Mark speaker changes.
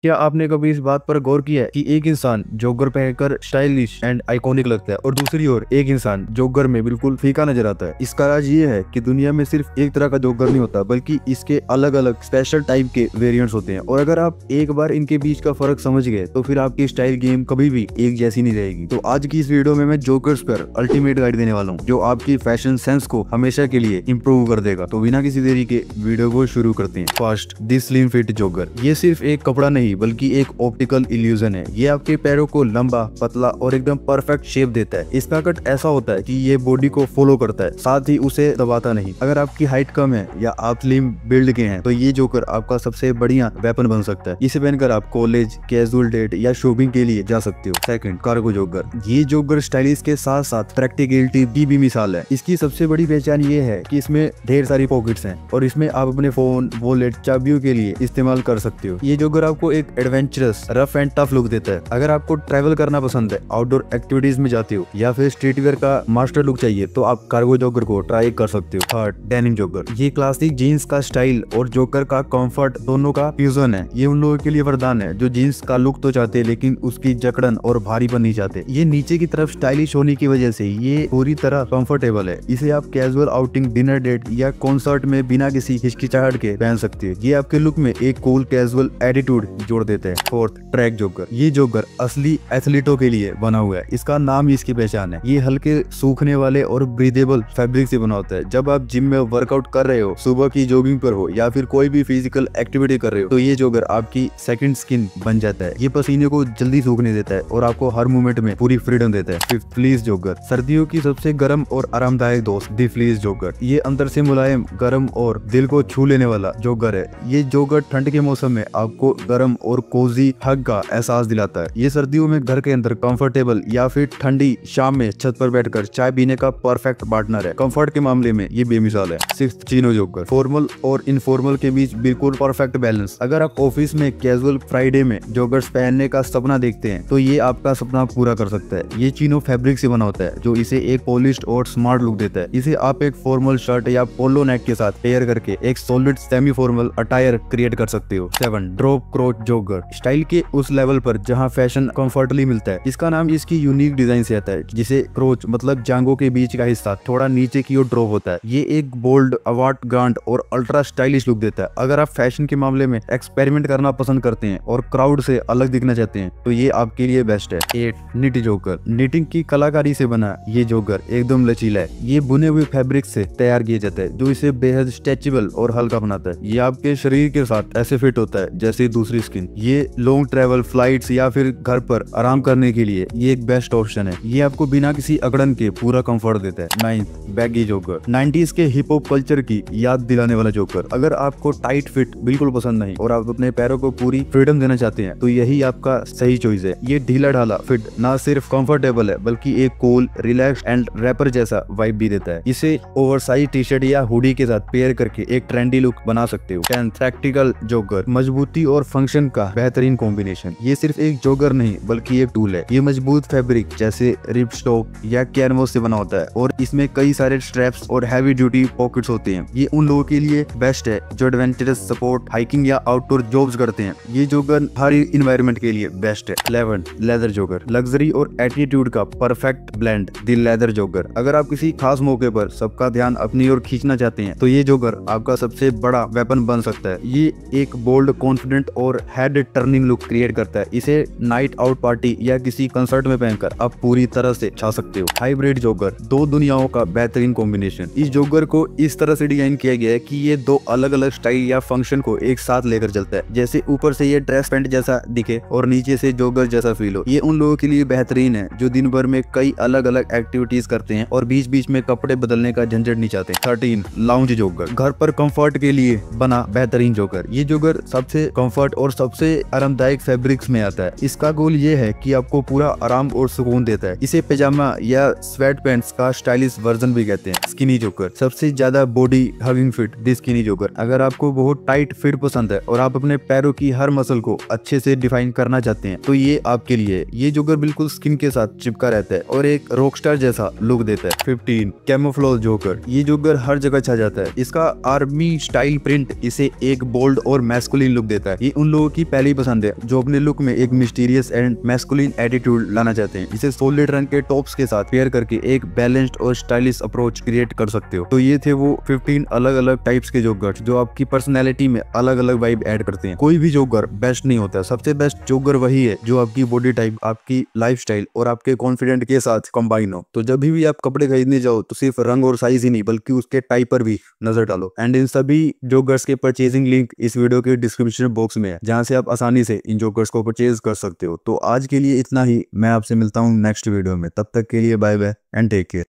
Speaker 1: क्या आपने कभी इस बात पर गौर किया है कि एक इंसान जॉगर पहनकर स्टाइलिश एंड आइकॉनिक लगता है और दूसरी ओर एक इंसान जॉगर में बिल्कुल फीका नजर आता है। इसका राज ये है कि दुनिया में सिर्फ एक तरह का जॉगर नहीं होता, बल्कि इसके अलग अलग स्पेशल टाइप के वेरिएंट्स होते हैं। और अगर आप एक बार इनके बीच का फर्क समझ गए तो फिर आपकी स्टाइल गेम कभी भी एक जैसी नहीं रहेगी। तो आज की इस वीडियो में मैं जॉगर्स पर अल्टीमेट गाइड देने वाला हूँ, जो आपकी फैशन सेंस को हमेशा के लिए इम्प्रूव कर देगा। तो बिना किसी देरी के वीडियो को शुरू करते हैं। फर्स्ट, दी स्लिम फिट जॉगर। ये सिर्फ एक कपड़ा नहीं बल्कि एक ऑप्टिकल इल्यूजन है। ये आपके पैरों को लंबा, पतला और एकदम परफेक्ट शेप देता है। इसका कट ऐसा होता है कि ये बॉडी को फॉलो करता है, साथ ही उसे दबाता नहीं। अगर आपकी हाइट कम है या आप स्लिम बिल्ड के हैं तो ये जॉगर आपका सबसे बढ़िया वेपन बन सकता है। इसे पहनकर आप कॉलेज, कैजुअल डेट या शॉपिंग के लिए जा सकते हो। Second, cargo jogger. ये जॉगर स्टाइलिश के साथ साथ प्रैक्टिकलिटी की भी मिसाल है। इसकी सबसे बड़ी पहचान ये है कि इसमें ढेर सारी पॉकेट्स हैं और इसमें आप अपने फोन, वॉलेट, चाबियों के लिए इस्तेमाल कर सकते हो। ये जॉगर आपको एक adventurous, rough and tough look देता है। अगर आपको ट्रैवल करना पसंद है, आउटडोर एक्टिविटीज में जाते हो या फिर स्ट्रीट वेयर का मास्टर लुक चाहिए तो आप कार्गो जॉगर को ट्राई कर सकते हो। Third, denim jogger. ये क्लासिक जीन्स का स्टाइल और जॉगर का कंफर्ट दोनों का फ्यूजन है। ये उन लोगों के लिए वरदान है जो जीन्स का लुक तो चाहते हैं लेकिन उसकी जकड़न और भारीपन नहीं चाहते। ये नीचे की तरफ स्टाइलिश होने की वजह से ये पूरी तरह कंफर्टेबल है। इसे आप कैजुअल आउटिंग, डिनर डेट या कॉन्सर्ट में बिना किसी हिचकिचाहट के पहन सकते हो। ये आपके लुक में एक कूल कैजुअल एटीट्यूड जोड़ देते हैं। Fourth, track jogger. ये जॉगर असली एथलीटों के लिए बना हुआ है। इसका नाम ही इसकी पहचान है। ये हल्के, सूखने वाले और ब्रीदेबल फैब्रिक से बना होता है। जब आप जिम में वर्कआउट कर रहे हो, सुबह की जॉगिंग पर हो या फिर कोई भी फिजिकल एक्टिविटी कर रहे हो तो ये जॉगर आपकी सेकंड स्किन बन जाता है। ये पसीने को जल्दी सूखने देता है और आपको हर मूवमेंट में पूरी फ्रीडम देता है। Fifth, fleece jogger. सर्दियों की सबसे गर्म और आरामदायक दोस्त दी फ्लीस जॉगर। ये अंदर से मुलायम, गर्म और दिल को छू लेने वाला जॉगर है। ये जॉगर ठंड के मौसम में आपको गर्म और कोजी हग का एहसास दिलाता है। ये सर्दियों में घर के अंदर कंफर्टेबल या फिर ठंडी शाम में छत पर बैठकर चाय पीने का परफेक्ट पार्टनर है। कंफर्ट के मामले में ये बेमिसाल है। सिक्स्थ, चिनो जॉगर। फॉर्मल और इनफॉर्मल के बीच बिल्कुल परफेक्ट बैलेंस। अगर आप ऑफिस में कैजुअल फ्राइडे में जॉगर्स पहनने का सपना देखते हैं तो ये आपका सपना पूरा कर सकता है। ये चिनो फैब्रिक से बना होता है जो इसे एक पॉलिश्ड और स्मार्ट लुक देता है। इसे आप एक फॉर्मल शर्ट या पोलो नेक के साथ पेयर करके एक solid semi formal attire create कर सकते हो। 7, ड्रॉप क्रोच जॉगर। स्टाइल के उस लेवल पर जहां फैशन कंफर्टली मिलता है। इसका नाम इसकी यूनिक डिजाइन से आता है, जिसे क्रोच मतलब जांघों के बीच का हिस्सा थोड़ा नीचे की ओर ड्रॉप होता है। ये एक बोल्ड, अवार्ड ग्रांट और अल्ट्रा स्टाइलिश लुक देता है। अगर आप फैशन के मामले में एक्सपेरिमेंट करना पसंद करते हैं और क्राउड से अलग दिखना चाहते हैं तो ये आपके लिए बेस्ट है। 8, निट जॉगर। निटिंग की कलाकारी से बना ये जॉगर एकदम लचीला है। ये बुने हुए फैब्रिक से तैयार किया जाता है जो इसे बेहद स्ट्रेचेबल और हल्का बनाता है। ये आपके शरीर के साथ ऐसे फिट होता है जैसे दूसरी स्किन। ये लॉन्ग ट्रैवल, फ्लाइट्स या फिर घर पर आराम करने के लिए ये एक बेस्ट ऑप्शन है। ये आपको बिना किसी अकड़न के पूरा कंफर्ट देता है। 9, बैगी जॉगर। 90s के हिप हॉप कल्चर की याद दिलाने वाला जॉगर। अगर आपको टाइट फिट बिल्कुल पसंद नहीं और आप अपने पैरों को पूरी फ्रीडम देना चाहते हैं तो यही आपका सही चॉइस है। ये ढीला ढाला फिट ना सिर्फ कंफर्टेबल है बल्कि एक कूल, रिलैक्स एंड रैपर जैसा वाइब भी देता है। इसे ओवरसाइज टी शर्ट या हुडी के साथ पेयर करके एक ट्रेंडी लुक बना सकते हो। 10, प्रैक्टिकल जॉगर। मजबूती और फंक्शन का बेहतरीन कॉम्बिनेशन। ये सिर्फ एक जॉगर नहीं बल्कि एक टूल है। ये मजबूत फैब्रिक जैसे रिपस्टॉक या कैनवस से बना होता है और इसमें कई सारे स्ट्रैप्स और हैवी ड्यूटी पॉकेट्स होते हैं। ये उन लोगों के लिए बेस्ट है जो एडवेंचरस, स्पोर्ट, हाइकिंग या आउटडोर जॉब्स करते हैं। ये जॉगर हर इन्वायरमेंट के लिए बेस्ट है। 11, लेदर जॉगर। लग्जरी और एटीट्यूड का perfect blend, the leather jogger. अगर आप किसी खास मौके पर सबका ध्यान अपनी ओर खींचना चाहते हैं तो ये जॉगर आपका सबसे बड़ा वेपन बन सकता है। ये एक बोल्ड, कॉन्फिडेंट और हेड टर्निंग लुक क्रिएट करता है। इसे नाइट आउट, पार्टी या किसी कंसर्ट में पहनकर आप पूरी तरह से छा सकते हो। Hybrid jogger. दो दुनियाओं का बेहतरीन कॉम्बिनेशन। इस जॉगर को इस तरह से डिजाइन किया गया है कि ये दो अलग अलग स्टाइल या फंक्शन को एक साथ लेकर चलता है। जैसे ऊपर से ये ड्रेस पैंट जैसा दिखे और नीचे से जॉगर जैसा फील हो। ये उन लोगों के लिए बेहतरीन है जो दिन भर में कई अलग अलग एक्टिविटीज करते हैं और बीच बीच में कपड़े बदलने का झंझट नहीं चाहते। 13, लाउंज जॉगर। घर पर कंफर्ट के लिए बना बेहतरीन जॉगर। ये जॉगर सबसे कंफर्ट और सबसे आरामदायक फैब्रिक्स में आता है। इसका गोल ये है कि आपको पूरा आराम और सुकून देता है। इसे पैजामा या स्वेट पैंट्स का स्टाइलिश वर्जन भी कहते हैं। Skinny jogger. सबसे ज्यादा बॉडी हगिंग फिट, दी स्किनी जॉगर। अगर आपको बहुत टाइट फिट पसंद है और आप अपने पैरों की हर मसल को अच्छे से डिफाइन करना चाहते हैं तो ये आपके लिए। ये जॉगर बिल्कुल स्किन के साथ चिपका रहता है और एक रॉकस्टार जैसा लुक देता है। 15, कैमोफ्लेज जॉगर। ये जॉगर हर जगह छा जाता है। इसका आर्मी स्टाइल प्रिंट इसे एक बोल्ड और मैस्कुलिन लुक देता है। ये उन लोगों लोगों की पहली पसंद है, जो अपने लुक में एक मिस्टीरियस एंड मैस्कुलिन एटीट्यूड लाना चाहते हैं। इसे सॉलिड रंग के टॉप्स के साथ पेयर करके एक बैलेंस्ड और स्टाइलिश अप्रोच क्रिएट कर सकते हो। तो ये थे वो 15 अलग अलग टाइप्स के जोगर्स जो आपकी पर्सनैलिटी में अलग अलग वाइब ऐड करते हैं। कोई भी जोगर बेस्ट नहीं होता, सबसे बेस्ट जोगर वही है जो आपकी बॉडी टाइप, आपकी लाइफस्टाइल और आपके कॉन्फिडेंट के साथ कंबाइन हो। तो जब भी आप कपड़े खरीदने जाओ तो सिर्फ रंग और साइज ही नहीं बल्कि उसके टाइप पर भी नजर डालो। एंड इन सभी जोगर्स के परचेजिंग लिंक इस वीडियो के डिस्क्रिप्शन बॉक्स में है, जहां से आप आसानी से इन जोगर्स को परचेज कर सकते हो। तो आज के लिए इतना ही, मैं आपसे मिलता हूँ नेक्स्ट वीडियो में। तब तक के लिए bye bye and take care.